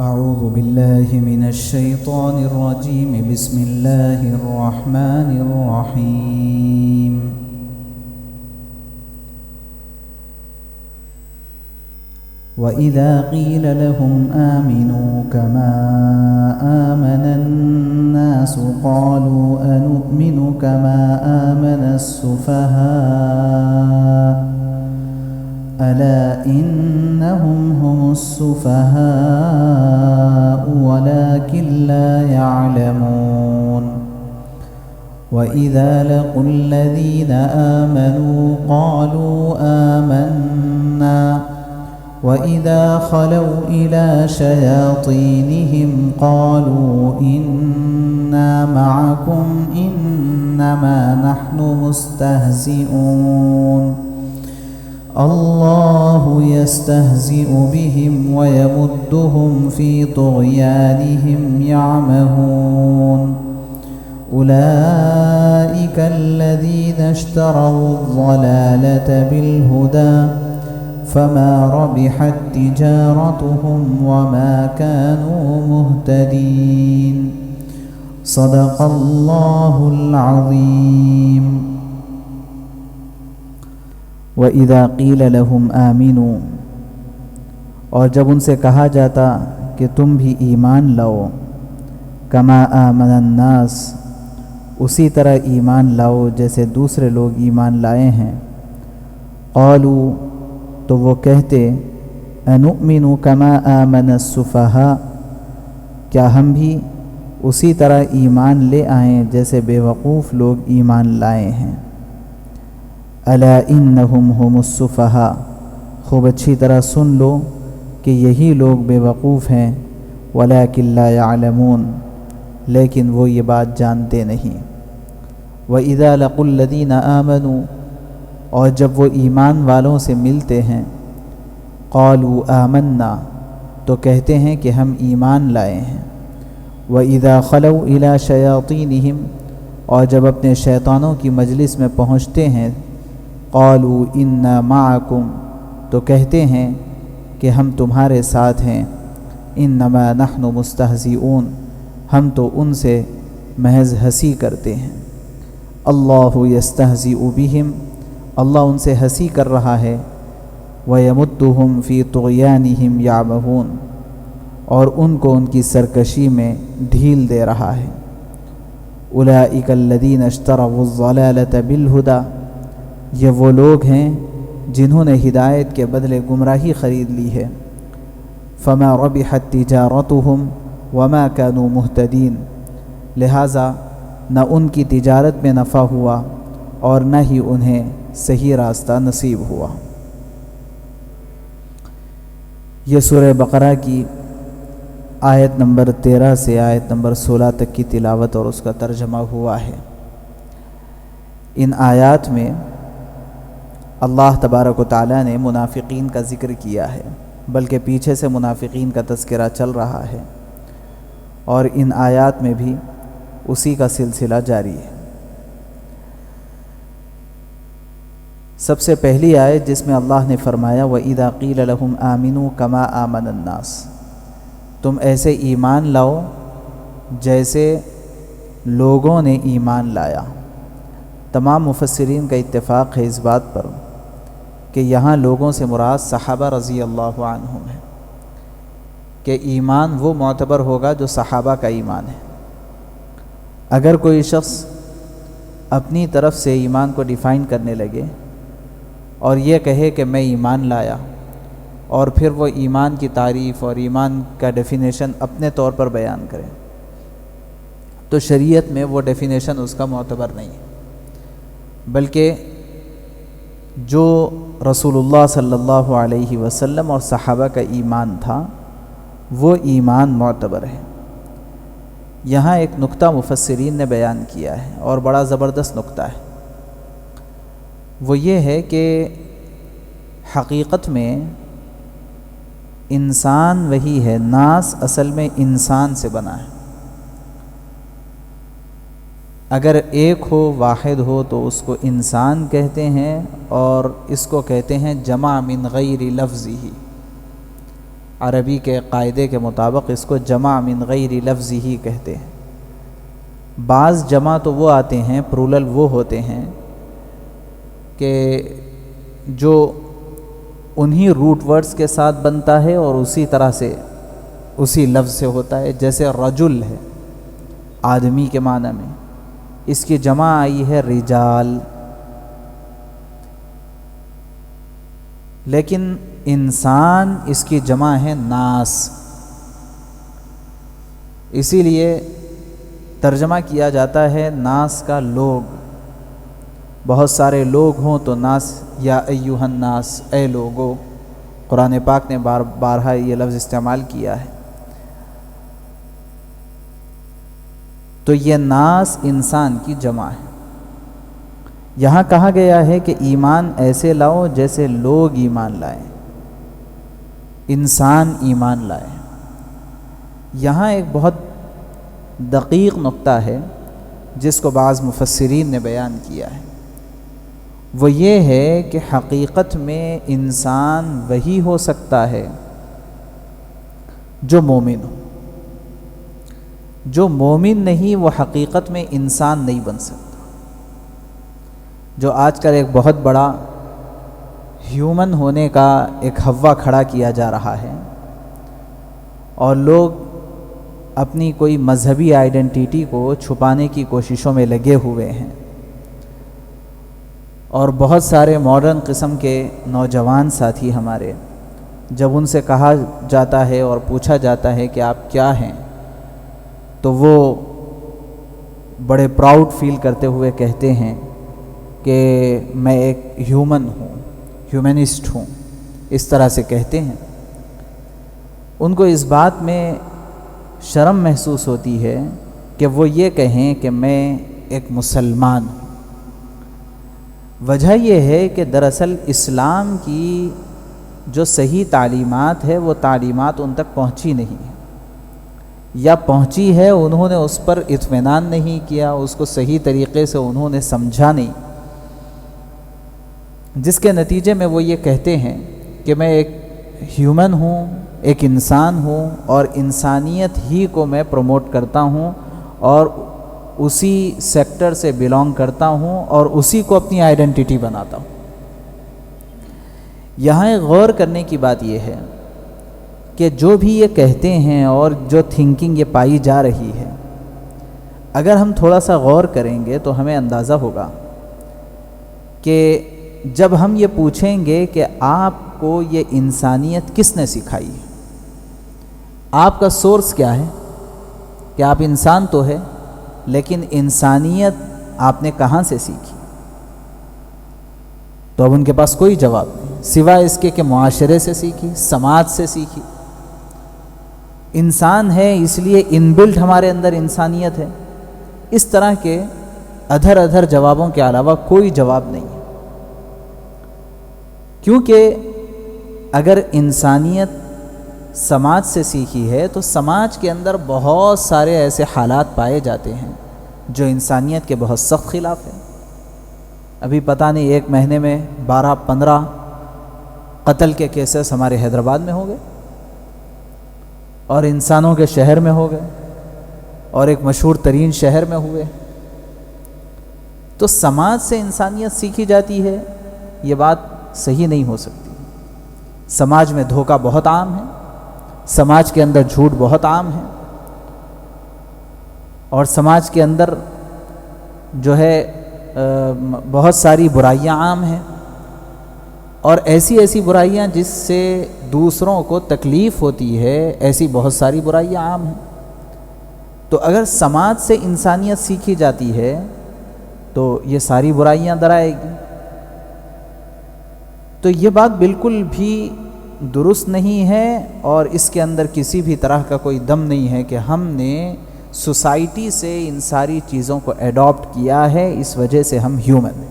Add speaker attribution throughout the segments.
Speaker 1: أعوذ بالله من الشيطان الرجيم. بسم الله الرحمن الرحيم. وإذا قيل لهم آمنوا كما آمن الناس قالوا أنؤمن كما آمن السفهاء ألا إنهم هم السفهاء ولكن لا يعلمون. وإذا لقوا الذين آمنوا قالوا آمنا وإذا خلوا إلى شياطينهم قالوا إنا معكم إنما نحن مستهزئون. الله يستهزئ بهم ويمدهم في طغيانهم يعمهون. أولئك الذين اشتروا الضلالة بالهدى فما ربحت تجارتهم وما كانوا مهتدين. صدق الله العظيم. وَإِذَا قِيلَ لَهُمْ آمِنُوا، اور جب ان سے کہا جاتا کہ تم بھی ایمان لاؤ، کما آمن الناس، اسی طرح ایمان لاؤ جیسے دوسرے لوگ ایمان لائے ہیں، قالوا، تو وہ کہتے، انؤمن کما آمن السفہاء، کیا ہم بھی اسی طرح ایمان لے آئیں جیسے بے وقوف لوگ ایمان لائے ہیں۔ الا انہم هم السفہاء، خوب اچھی طرح سن لو کہ یہی لوگ بے وقوف ہیں، ولکن لا يعلمون، لیکن وہ یہ بات جانتے نہیں۔ وَإِذَا لَقُوا الَّذِينَ آمَنُوا، اور جب وہ ایمان والوں سے ملتے ہیں، قالوا آمنا، تو کہتے ہیں کہ ہم ایمان لائے ہیں۔ وَإِذَا خَلَوْا إِلَى شَيَاطِينِهِمْ، اور جب اپنے شیطانوں کی مجلس میں پہنچتے ہیں، قالوا انا معکم، تو کہتے ہیں کہ ہم تمہارے ساتھ ہیں، انما نحن مستہزئون، ہم تو ان سے محض ہنسی کرتے ہیں۔ اللہ یستہزئ بہم، اللہ ان سے ہنسی کر رہا ہے، ویمدہم فی طغیانہم یعمہون، اور ان کو ان کی سرکشی میں ڈھیل دے رہا ہے۔ اولئک الذین اشتروا الضلالۃ بالہدی، یہ وہ لوگ ہیں جنہوں نے ہدایت کے بدلے گمراہی خرید لی ہے۔ فما ربحت تجارتهم وما كانوا مهتدین، لہٰذا نہ ان کی تجارت میں نفع ہوا اور نہ ہی انہیں صحیح راستہ نصیب ہوا۔ یہ سورہ بقرہ کی آیت نمبر 13 سے آیت نمبر 16 تک کی تلاوت اور اس کا ترجمہ ہوا ہے۔ ان آیات میں اللہ تبارک و تعالیٰ نے منافقین کا ذکر کیا ہے، بلکہ پیچھے سے منافقین کا تذکرہ چل رہا ہے، اور ان آیات میں بھی اسی کا سلسلہ جاری ہے۔ سب سے پہلی آیت جس میں اللہ نے فرمایا وَإِذَا قِيلَ لَهُمْ آمِنُوا كَمَا آمَنَ النَّاسِ، تم ایسے ایمان لاؤ جیسے لوگوں نے ایمان لایا۔ تمام مفسرین کا اتفاق ہے اس بات پر کہ یہاں لوگوں سے مراد صحابہ رضی اللہ عنہم ہے، کہ ایمان وہ معتبر ہوگا جو صحابہ کا ایمان ہے۔ اگر کوئی شخص اپنی طرف سے ایمان کو ڈیفائن کرنے لگے اور یہ کہے کہ میں ایمان لایا، اور پھر وہ ایمان کی تعریف اور ایمان کا ڈیفینیشن اپنے طور پر بیان کرے، تو شریعت میں وہ ڈیفینیشن اس کا معتبر نہیں ہے، بلکہ جو رسول اللہ صلی اللہ علیہ وسلم اور صحابہ کا ایمان تھا وہ ایمان معتبر ہے۔ یہاں ایک نقطہ مفسرین نے بیان کیا ہے اور بڑا زبردست نقطہ ہے، وہ یہ ہے کہ حقیقت میں انسان وہی ہے، ناس اصل میں انسان سے بنا ہے۔ اگر ایک ہو، واحد ہو، تو اس کو انسان کہتے ہیں، اور اس کو کہتے ہیں جمع من غیر لفظی۔ عربی کے قاعدے کے مطابق اس کو جمع من غیر لفظ ہی کہتے ہیں۔ بعض جمع تو وہ آتے ہیں، پرولل وہ ہوتے ہیں کہ جو انہی روٹ ورڈز کے ساتھ بنتا ہے اور اسی طرح سے اسی لفظ سے ہوتا ہے، جیسے رجل ہے آدمی کے معنی میں، اس کی جمع آئی ہے رجال، لیکن انسان اس کی جمع ہے ناس، اسی لیے ترجمہ کیا جاتا ہے ناس کا لوگ، بہت سارے لوگ ہوں تو ناس، یا ایھا الناس، اے لوگو، قرآن پاک نے بارہا یہ لفظ استعمال کیا ہے۔ تو یہ ناس انسان کی جمع ہے۔ یہاں کہا گیا ہے کہ ایمان ایسے لاؤ جیسے لوگ ایمان لائیں، انسان ایمان لائے۔ یہاں ایک بہت دقیق نقطہ ہے جس کو بعض مفسرین نے بیان کیا ہے، وہ یہ ہے کہ حقیقت میں انسان وہی ہو سکتا ہے جو مومن ہو، جو مومن نہیں وہ حقیقت میں انسان نہیں بن سکتا۔ جو آج کل ایک بہت بڑا ہیومن ہونے کا ایک ہوا کھڑا کیا جا رہا ہے، اور لوگ اپنی کوئی مذہبی آئیڈینٹیٹی کو چھپانے کی کوششوں میں لگے ہوئے ہیں، اور بہت سارے ماڈرن قسم کے نوجوان ساتھی ہمارے، جب ان سے کہا جاتا ہے اور پوچھا جاتا ہے کہ آپ کیا ہیں، تو وہ بڑے پراؤڈ فیل کرتے ہوئے کہتے ہیں کہ میں ایک ہیومن ہوں، ہیومنسٹ ہوں، اس طرح سے کہتے ہیں۔ ان کو اس بات میں شرم محسوس ہوتی ہے کہ وہ یہ کہیں کہ میں ایک مسلمان ہوں۔ وجہ یہ ہے کہ دراصل اسلام کی جو صحیح تعلیمات ہے وہ تعلیمات ان تک پہنچی نہیں ہے، یا پہنچی ہے انہوں نے اس پر اطمینان نہیں کیا، اس کو صحیح طریقے سے انہوں نے سمجھا نہیں، جس کے نتیجے میں وہ یہ کہتے ہیں کہ میں ایک ہیومن ہوں، ایک انسان ہوں، اور انسانیت ہی کو میں پروموٹ کرتا ہوں، اور اسی سیکٹر سے بیلونگ کرتا ہوں، اور اسی کو اپنی آئیڈینٹی بناتا ہوں۔ یہاں ایک غور کرنے کی بات یہ ہے کہ جو بھی یہ کہتے ہیں اور جو تھنکنگ یہ پائی جا رہی ہے، اگر ہم تھوڑا سا غور کریں گے تو ہمیں اندازہ ہوگا کہ جب ہم یہ پوچھیں گے کہ آپ کو یہ انسانیت کس نے سکھائی ہے، آپ کا سورس کیا ہے، کہ آپ انسان تو ہے لیکن انسانیت آپ نے کہاں سے سیکھی، تو اب ان کے پاس کوئی جواب نہیں سوائے اس کے کہ معاشرے سے سیکھی، سماج سے سیکھی۔ انسان ہے اس لیے ان بلٹ ہمارے اندر انسانیت ہے، اس طرح کے ادھر جوابوں کے علاوہ کوئی جواب نہیں ہے۔ کیونکہ اگر انسانیت سماج سے سیکھی ہے تو سماج کے اندر بہت سارے ایسے حالات پائے جاتے ہیں جو انسانیت کے بہت سخت خلاف ہیں۔ ابھی پتہ نہیں ایک مہینے میں 12-15 قتل کے کیسز ہمارے حیدرآباد میں ہو گئے، اور انسانوں کے شہر میں ہو گئے، اور ایک مشہور ترین شہر میں ہوئے۔ تو سماج سے انسانیت سیکھی جاتی ہے، یہ بات صحیح نہیں ہو سکتی۔ سماج میں دھوکہ بہت عام ہے، سماج کے اندر جھوٹ بہت عام ہے، اور سماج کے اندر جو ہے بہت ساری برائیاں عام ہیں، اور ایسی برائیاں جس سے دوسروں کو تکلیف ہوتی ہے، ایسی بہت ساری برائیاں عام ہیں۔ تو اگر سماج سے انسانیت سیکھی جاتی ہے تو یہ ساری برائیاں در آئے گی۔ تو یہ بات بالکل بھی درست نہیں ہے، اور اس کے اندر کسی بھی طرح کا کوئی دم نہیں ہے کہ ہم نے سوسائٹی سے ان ساری چیزوں کو ایڈاپٹ کیا ہے، اس وجہ سے ہم ہیومن ہیں،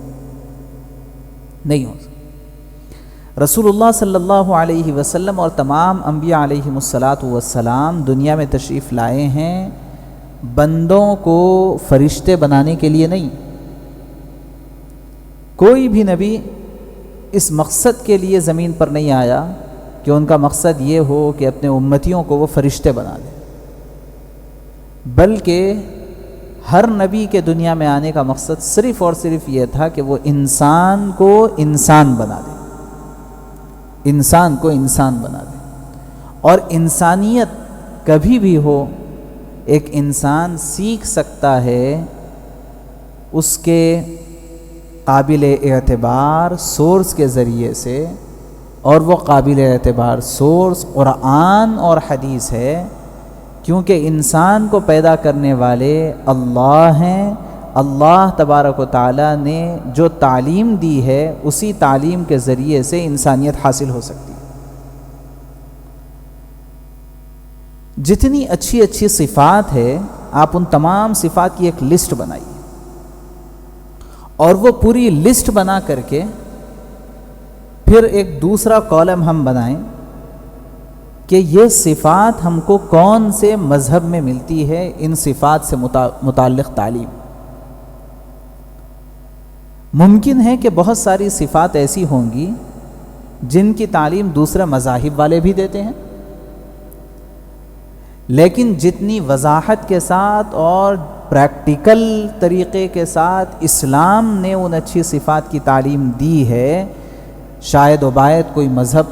Speaker 1: نہیں ہو سکتا۔ رسول اللہ صلی اللہ علیہ وسلم اور تمام انبیاء علیہم السلام دنیا میں تشریف لائے ہیں بندوں کو فرشتے بنانے کے لیے نہیں۔ کوئی بھی نبی اس مقصد کے لیے زمین پر نہیں آیا کہ ان کا مقصد یہ ہو کہ اپنے امتیوں کو وہ فرشتے بنا دیں، بلکہ ہر نبی کے دنیا میں آنے کا مقصد صرف اور صرف یہ تھا کہ وہ انسان کو انسان بنا دے، انسان کو انسان بنا دے۔ اور انسانیت کبھی بھی ہو، ایک انسان سیکھ سکتا ہے اس کے قابل اعتبار سورس کے ذریعے سے، اور وہ قابل اعتبار سورس قرآن اور حدیث ہے، کیونکہ انسان کو پیدا کرنے والے اللہ ہیں۔ اللہ تبارک و تعالیٰ نے جو تعلیم دی ہے اسی تعلیم کے ذریعے سے انسانیت حاصل ہو سکتی ہے۔ جتنی اچھی اچھی صفات ہے، آپ ان تمام صفات کی ایک لسٹ بنائیے، اور وہ پوری لسٹ بنا کر کے پھر ایک دوسرا کالم ہم بنائیں کہ یہ صفات ہم کو کون سے مذہب میں ملتی ہے، ان صفات سے متعلق تعلیم۔ ممکن ہے کہ بہت ساری صفات ایسی ہوں گی جن کی تعلیم دوسرے مذاہب والے بھی دیتے ہیں، لیکن جتنی وضاحت کے ساتھ اور پریکٹیکل طریقے کے ساتھ اسلام نے ان اچھی صفات کی تعلیم دی ہے، شاید و باید کوئی مذہب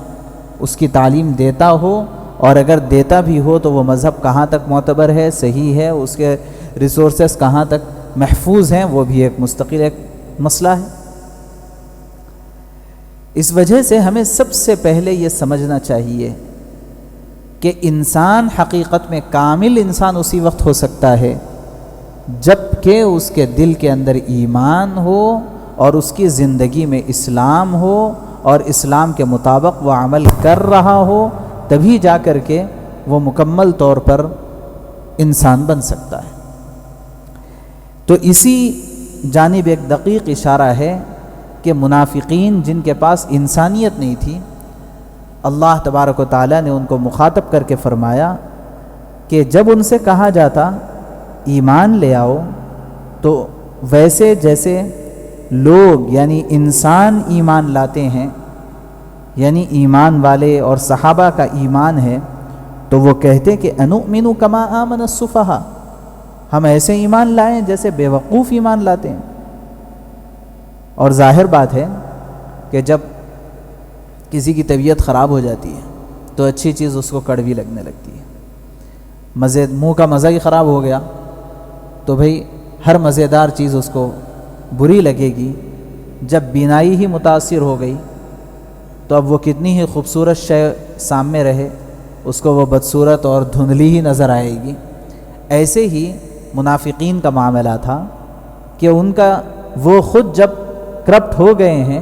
Speaker 1: اس کی تعلیم دیتا ہو، اور اگر دیتا بھی ہو تو وہ مذہب کہاں تک معتبر ہے، صحیح ہے، اس کے ریسورسز کہاں تک محفوظ ہیں، وہ بھی ایک مستقل ایک مسئلہ ہے۔ اس وجہ سے ہمیں سب سے پہلے یہ سمجھنا چاہیے کہ انسان حقیقت میں کامل انسان اسی وقت ہو سکتا ہے جب کہ اس کے دل کے اندر ایمان ہو اور اس کی زندگی میں اسلام ہو اور اسلام کے مطابق وہ عمل کر رہا ہو، تبھی جا کر کے وہ مکمل طور پر انسان بن سکتا ہے۔ تو اسی جانب ایک دقیق اشارہ ہے کہ منافقین جن کے پاس انسانیت نہیں تھی، اللہ تبارک و تعالیٰ نے ان کو مخاطب کر کے فرمایا کہ جب ان سے کہا جاتا ایمان لے آؤ، تو ویسے جیسے لوگ یعنی انسان ایمان لاتے ہیں، یعنی ایمان والے اور صحابہ کا ایمان ہے، تو وہ کہتے کہ انؤمن کما آمن السفہاء، ہم ایسے ایمان لائیں جیسے بے وقوف ایمان لاتے ہیں۔ اور ظاہر بات ہے کہ جب کسی کی طبیعت خراب ہو جاتی ہے تو اچھی چیز اس کو کڑوی لگنے لگتی ہے، منہ کا مزہ ہی خراب ہو گیا تو بھئی ہر مزیدار چیز اس کو بری لگے گی۔ جب بینائی ہی متاثر ہو گئی تو اب وہ کتنی ہی خوبصورت شے سامنے رہے، اس کو وہ بدصورت اور دھندلی ہی نظر آئے گی۔ ایسے ہی منافقین کا معاملہ تھا کہ ان کا وہ خود جب کرپٹ ہو گئے ہیں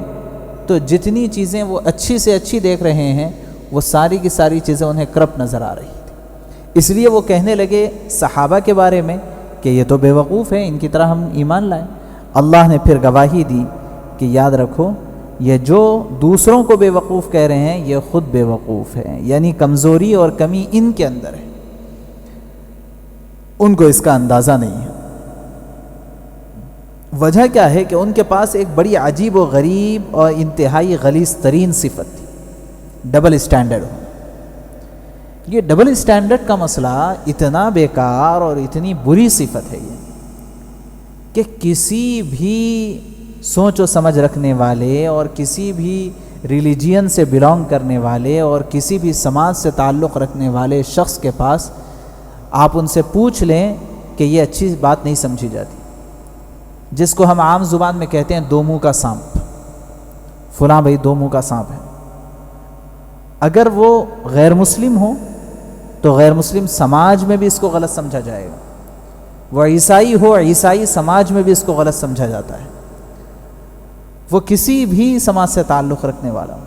Speaker 1: تو جتنی چیزیں وہ اچھی سے اچھی دیکھ رہے ہیں، وہ ساری کی ساری چیزیں انہیں کرپٹ نظر آ رہی تھی۔ اس لیے وہ کہنے لگے صحابہ کے بارے میں کہ یہ تو بے وقوف ہیں، ان کی طرح ہم ایمان لائیں۔ اللہ نے پھر گواہی دی کہ یاد رکھو، یہ جو دوسروں کو بے وقوف کہہ رہے ہیں یہ خود بے وقوف ہیں، یعنی کمزوری اور کمی ان کے اندر ہے، ان کو اس کا اندازہ نہیں ہے۔ وجہ کیا ہے کہ ان کے پاس ایک بڑی عجیب و غریب اور انتہائی غلیظ ترین صفت تھی، ڈبل اسٹینڈرڈ ہو۔ یہ ڈبل اسٹینڈرڈ کا مسئلہ اتنا بیکار اور اتنی بری صفت ہے یہ کہ کسی بھی سوچ و سمجھ رکھنے والے اور کسی بھی ریلیجین سے بلانگ کرنے والے اور کسی بھی سماج سے تعلق رکھنے والے شخص کے پاس آپ ان سے پوچھ لیں کہ یہ اچھی بات نہیں سمجھی جاتی، جس کو ہم عام زبان میں کہتے ہیں دو منہ کا سانپ، فلاں بھائی دو منہ کا سانپ ہے۔ اگر وہ غیر مسلم ہو تو غیر مسلم سماج میں بھی اس کو غلط سمجھا جائے گا، وہ عیسائی ہو عیسائی سماج میں بھی اس کو غلط سمجھا جاتا ہے، وہ کسی بھی سماج سے تعلق رکھنے والا ہو،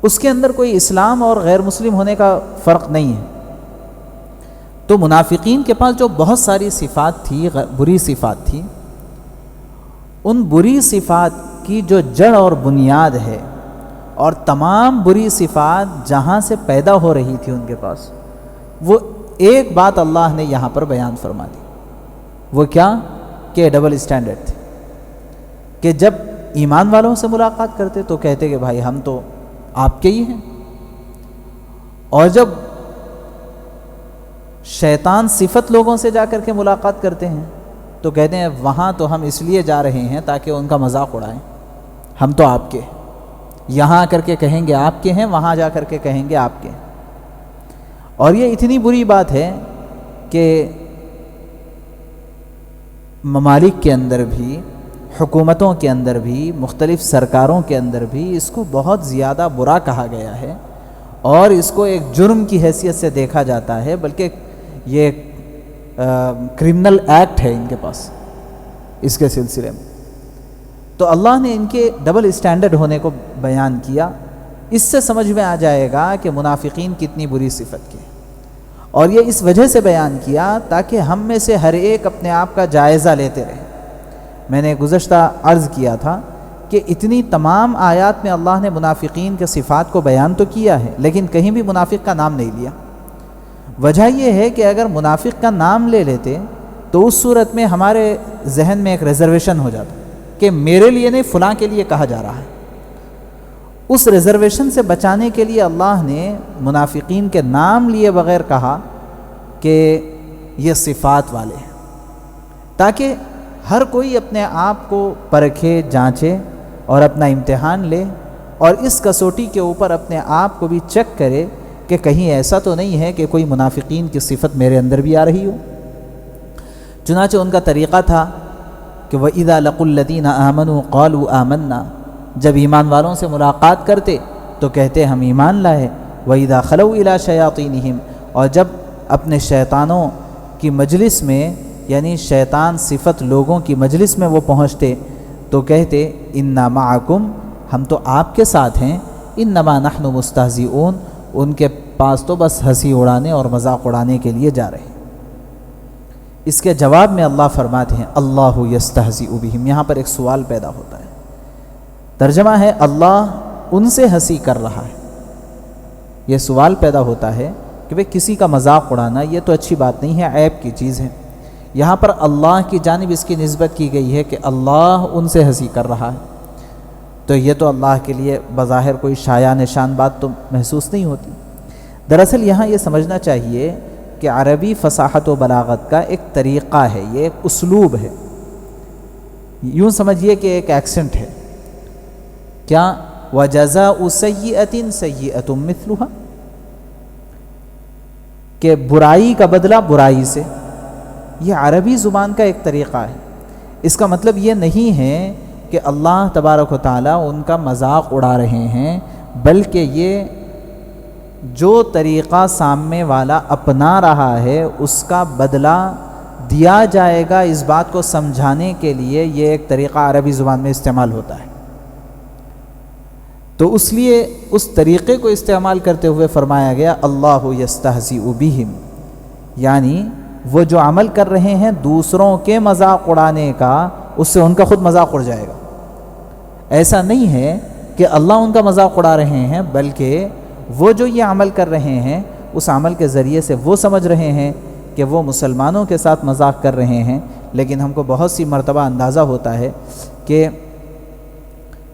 Speaker 1: اس کے اندر کوئی اسلام اور غیر مسلم ہونے کا فرق نہیں ہے۔ تو منافقین کے پاس جو بہت ساری صفات تھی، بری صفات تھی، ان بری صفات کی جو جڑ اور بنیاد ہے اور تمام بری صفات جہاں سے پیدا ہو رہی تھی ان کے پاس، وہ ایک بات اللہ نے یہاں پر بیان فرما دی۔ وہ کیا؟ کہ ڈبل اسٹینڈرڈ تھے، کہ جب ایمان والوں سے ملاقات کرتے تو کہتے کہ بھائی ہم تو آپ کے ہی ہیں، اور جب شیطان صفت لوگوں سے جا کر کے ملاقات کرتے ہیں تو کہتے ہیں وہاں تو ہم اس لیے جا رہے ہیں تاکہ ان کا مذاق اڑائیں، ہم تو آپ کے، یہاں آ کر کے کہیں گے آپ کے ہیں، وہاں جا کر کے کہیں گے آپ کے۔ اور یہ اتنی بری بات ہے کہ ممالک کے اندر بھی، حکومتوں کے اندر بھی، مختلف سرکاروں کے اندر بھی اس کو بہت زیادہ برا کہا گیا ہے اور اس کو ایک جرم کی حیثیت سے دیکھا جاتا ہے، بلکہ یہ کرمنل ایکٹ ہے ان کے پاس اس کے سلسلے میں۔ تو اللہ نے ان کے ڈبل اسٹینڈرڈ ہونے کو بیان کیا، اس سے سمجھ میں آ جائے گا کہ منافقین کتنی بری صفت کی، اور یہ اس وجہ سے بیان کیا تاکہ ہم میں سے ہر ایک اپنے آپ کا جائزہ لیتے رہے۔ میں نے گزشتہ عرض کیا تھا کہ اتنی تمام آیات میں اللہ نے منافقین کے صفات کو بیان تو کیا ہے، لیکن کہیں بھی منافق کا نام نہیں لیا۔ وجہ یہ ہے کہ اگر منافق کا نام لے لیتے تو اس صورت میں ہمارے ذہن میں ایک ریزرویشن ہو جاتا کہ میرے لیے نہیں، فلاں کے لیے کہا جا رہا ہے۔ اس ریزرویشن سے بچانے کے لیے اللہ نے منافقین کے نام لیے بغیر کہا کہ یہ صفات والے ہیں، تاکہ ہر کوئی اپنے آپ کو پرکھے، جانچے اور اپنا امتحان لے، اور اس کسوٹی کے اوپر اپنے آپ کو بھی چیک کرے کہ کہیں ایسا تو نہیں ہے کہ کوئی منافقین کی صفت میرے اندر بھی آ رہی ہو۔ چنانچہ ان کا طریقہ تھا کہ وَإِذَا لَقُوا الَّذِينَ آمَنُوا قَالُوا آمَنَّا، جب ایمان والوں سے ملاقات کرتے تو کہتے ہم ایمان لائے۔ وَإِذَا خَلَوْا إِلَىٰ شَيَاطِينِهِمْ، اور جب اپنے شیطانوں کی مجلس میں، یعنی شیطان صفت لوگوں کی مجلس میں وہ پہنچتے تو کہتے اِنَّا مَعَكُمْ، ہم تو آپ کے ساتھ ہیں، اِنَّمَا نَحْنُ مُسْتَهْزِئُونَ، ان کے پاس تو بس ہنسی اڑانے اور مذاق اڑانے کے لیے جا رہے ہیں۔ اس کے جواب میں اللہ فرماتے ہیں اللہ یستہزئ بہم، یہاں پر ایک سوال پیدا ہوتا ہے، ترجمہ ہے اللہ ان سے ہنسی کر رہا ہے۔ یہ سوال پیدا ہوتا ہے کہ بھئی کسی کا مذاق اڑانا یہ تو اچھی بات نہیں ہے، عیب کی چیز ہے۔ یہاں پر اللہ کی جانب اس کی نسبت کی گئی ہے کہ اللہ ان سے ہنسی کر رہا ہے، تو یہ تو اللہ کے لیے بظاہر کوئی شایع نشان بات تو محسوس نہیں ہوتی۔ دراصل یہاں یہ سمجھنا چاہیے کہ عربی فصاحت و بلاغت کا ایک طریقہ ہے، یہ ایک اسلوب ہے، یوں سمجھیے کہ ایک ایکسنٹ ہے۔ کیا وَجَزَاءُ سَيِّئَةٍ سَيِّئَةٌ مِثْلُهَا، کہ برائی کا بدلہ برائی سے، یہ عربی زبان کا ایک طریقہ ہے۔ اس کا مطلب یہ نہیں ہے کہ اللہ تبارک و تعالیٰ ان کا مذاق اڑا رہے ہیں، بلکہ یہ جو طریقہ سامنے والا اپنا رہا ہے اس کا بدلہ دیا جائے گا، اس بات کو سمجھانے کے لیے یہ ایک طریقہ عربی زبان میں استعمال ہوتا ہے۔ تو اس لیے اس طریقے کو استعمال کرتے ہوئے فرمایا گیا اللہ یستہزئ بہم، یعنی وہ جو عمل کر رہے ہیں دوسروں کے مذاق اڑانے کا، اس سے ان کا خود مذاق اڑ جائے گا۔ ایسا نہیں ہے کہ اللہ ان کا مذاق اڑا رہے ہیں، بلکہ وہ جو یہ عمل کر رہے ہیں اس عمل کے ذریعے سے وہ سمجھ رہے ہیں کہ وہ مسلمانوں کے ساتھ مذاق کر رہے ہیں، لیکن ہم کو بہت سی مرتبہ اندازہ ہوتا ہے کہ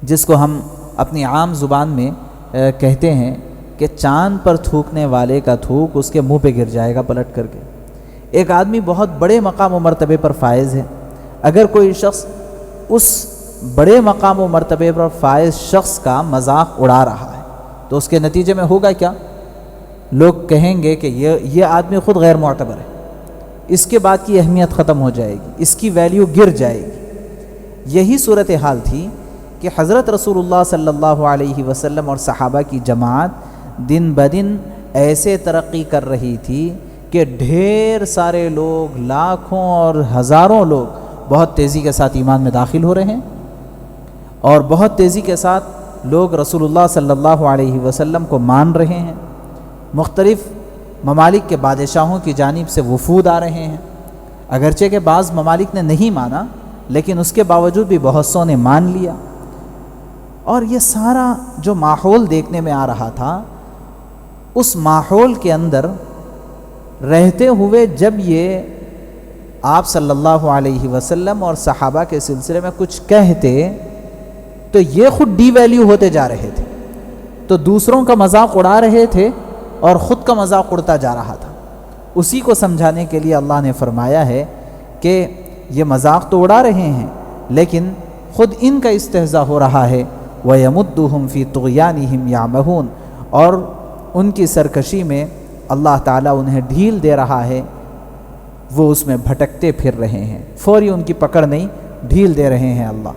Speaker 1: جس کو ہم اپنی عام زبان میں کہتے ہیں کہ چاند پر تھوکنے والے کا تھوک اس کے منہ پہ گر جائے گا پلٹ کر کے۔ ایک آدمی بہت بڑے مقام و مرتبے پر فائز ہے، اگر کوئی شخص اس بڑے مقام و مرتبے پر فائز شخص کا مذاق اڑا رہا ہے تو اس کے نتیجے میں ہوگا کیا؟ لوگ کہیں گے کہ یہ آدمی خود غیر معتبر ہے، اس کے بعد کی اہمیت ختم ہو جائے گی، اس کی ویلیو گر جائے گی۔ یہی صورتحال تھی کہ حضرت رسول اللہ صلی اللہ علیہ وسلم اور صحابہ کی جماعت دن بدن ایسے ترقی کر رہی تھی کہ ڈھیر سارے لوگ، لاکھوں اور ہزاروں لوگ بہت تیزی کے ساتھ ایمان میں داخل ہو رہے ہیں، اور بہت تیزی کے ساتھ لوگ رسول اللہ صلی اللہ علیہ وسلم کو مان رہے ہیں۔ مختلف ممالک کے بادشاہوں کی جانب سے وفود آ رہے ہیں، اگرچہ کہ بعض ممالک نے نہیں مانا لیکن اس کے باوجود بھی بہت سو نے مان لیا۔ اور یہ سارا جو ماحول دیکھنے میں آ رہا تھا، اس ماحول کے اندر رہتے ہوئے جب یہ آپ صلی اللہ علیہ وسلم اور صحابہ کے سلسلے میں کچھ کہتے تو یہ خود ڈی ویلیو ہوتے جا رہے تھے، تو دوسروں کا مذاق اڑا رہے تھے اور خود کا مذاق اڑتا جا رہا تھا۔ اسی کو سمجھانے کے لیے اللہ نے فرمایا ہے کہ یہ مذاق تو اڑا رہے ہیں لیکن خود ان کا استہزاء ہو رہا ہے۔ وَيَمُدُّهُمْ فِي طُغْيَانِهِمْ يَعْمَهُونَ، اور ان کی سرکشی میں اللہ تعالیٰ انہیں ڈھیل دے رہا ہے، وہ اس میں بھٹکتے پھر رہے ہیں، فوری ان کی پکڑ نہیں، ڈھیل دے رہے ہیں اللہ۔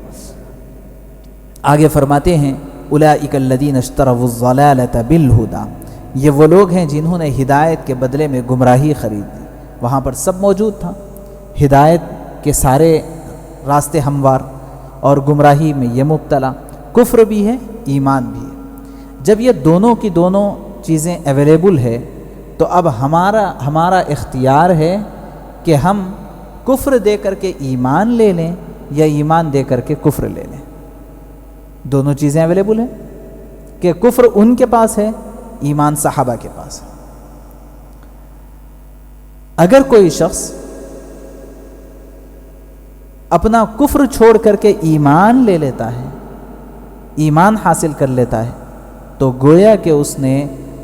Speaker 1: آگے فرماتے ہیں اولئک الذین اشتروا الضلالۃ بالہدی، یہ وہ لوگ ہیں جنہوں نے ہدایت کے بدلے میں گمراہی خرید لی۔ وہاں پر سب موجود تھا، ہدایت کے سارے راستے ہموار اور گمراہی میں یہ مبتلا، کفر بھی ہے ایمان بھی ہے۔ جب یہ دونوں کی دونوں چیزیں اویلیبل ہے تو اب ہمارا اختیار ہے کہ ہم کفر دے کر کے ایمان لے لیں یا ایمان دے کر کے کفر لے لیں۔ دونوں چیزیں اویلیبل ہیں کہ کفر ان کے پاس ہے، ایمان صحابہ کے پاس ہے۔ اگر کوئی شخص اپنا کفر چھوڑ کر کے ایمان لے لیتا ہے، ایمان حاصل کر لیتا ہے، تو گویا کہ اس نے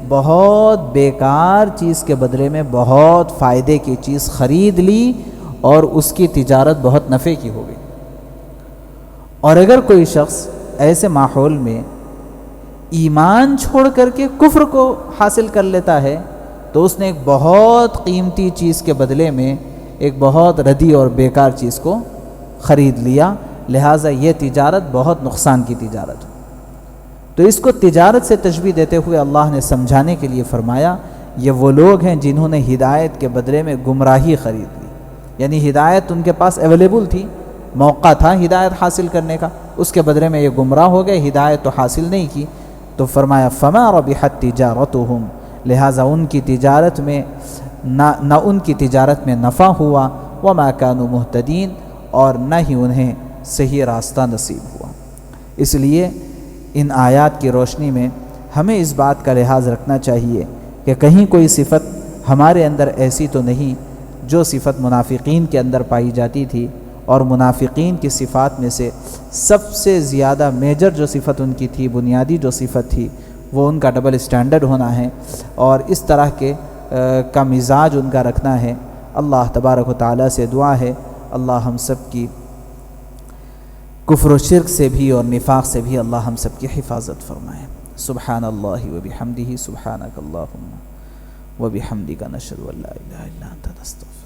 Speaker 1: بہت بیکار چیز کے بدلے میں بہت فائدے کی چیز خرید لی اور اس کی تجارت بہت نفع کی ہو گئی۔ اور اگر کوئی شخص ایسے ماحول میں ایمان چھوڑ کر کے کفر کو حاصل کر لیتا ہے تو اس نے ایک بہت قیمتی چیز کے بدلے میں ایک بہت ردی اور بیکار چیز کو خرید لیا، لہٰذا یہ تجارت بہت نقصان کی تجارت ہے۔ تو اس کو تجارت سے تشبیہ دیتے ہوئے اللہ نے سمجھانے کے لیے فرمایا یہ وہ لوگ ہیں جنہوں نے ہدایت کے بدلے میں گمراہی خرید لی، یعنی ہدایت ان کے پاس اویلیبل تھی، موقع تھا ہدایت حاصل کرنے کا، اس کے بدلے میں یہ گمراہ ہو گئے، ہدایت تو حاصل نہیں کی۔ تو فرمایا فما ربحت تجارتہم، لہٰذا ان کی تجارت میں نہ ان کی تجارت میں نفع ہوا، وما کانوا مہتدین، اور نہ ہی انہیں صحیح راستہ نصیب ہوا۔ اس لیے ان آیات کی روشنی میں ہمیں اس بات کا لحاظ رکھنا چاہیے کہ کہیں کوئی صفت ہمارے اندر ایسی تو نہیں جو صفت منافقین کے اندر پائی جاتی تھی، اور منافقین کی صفات میں سے سب سے زیادہ میجر جو صفت ان کی تھی، بنیادی جو صفت تھی، وہ ان کا ڈبل اسٹینڈرڈ ہونا ہے اور اس طرح کے کا مزاج ان کا رکھنا ہے۔ اللہ تبارک و تعالیٰ سے دعا ہے اللہ ہم سب کی کفر و شرک سے بھی اور نفاق سے بھی اللہ ہم سب کی حفاظت فرمائے۔ سبحان اللہ و بحمدہ، سبحانک اللہم و بحمدک، نشہد ان لا الہ الا انت، نستغفرک۔